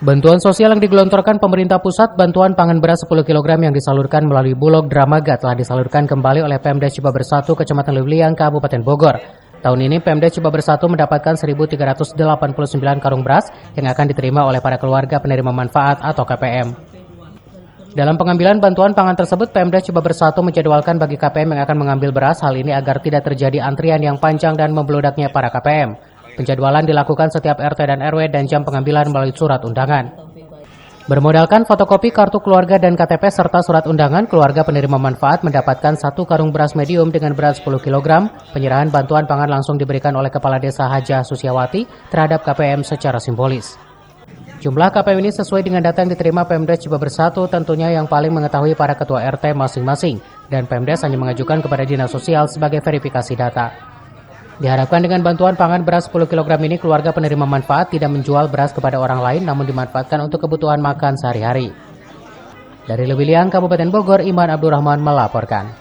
Bantuan sosial yang digelontorkan pemerintah pusat, bantuan pangan beras 10 kg yang disalurkan melalui Bulog Dramaga telah disalurkan kembali oleh Pemda Cibaber 1 Kecamatan Lewiliang, Kabupaten Bogor. Tahun ini Pemda Cibaber 1 mendapatkan 1.389 karung beras yang akan diterima oleh para keluarga penerima manfaat atau KPM. Dalam pengambilan bantuan pangan tersebut, Pemda Cibaber 1 menjadwalkan bagi KPM yang akan mengambil beras hal ini agar tidak terjadi antrian yang panjang dan membeludaknya para KPM. Penjadwalan dilakukan setiap RT dan RW dan jam pengambilan melalui surat undangan. Bermodalkan fotokopi kartu keluarga dan KTP serta surat undangan, keluarga penerima manfaat mendapatkan 1 karung beras medium dengan berat 10 kg. Penyerahan bantuan pangan langsung diberikan oleh Kepala Desa Hajah Susiawati terhadap KPM secara simbolis. Jumlah KPM ini sesuai dengan data yang diterima Pemda Cibaber 1, tentunya yang paling mengetahui para ketua RT masing-masing, dan Pemdes hanya mengajukan kepada Dinas Sosial sebagai verifikasi data. Diharapkan dengan bantuan pangan beras 10 kg ini, keluarga penerima manfaat tidak menjual beras kepada orang lain namun dimanfaatkan untuk kebutuhan makan sehari-hari. Dari Lewiliang, Kabupaten Bogor, Iman Abdurrahman melaporkan.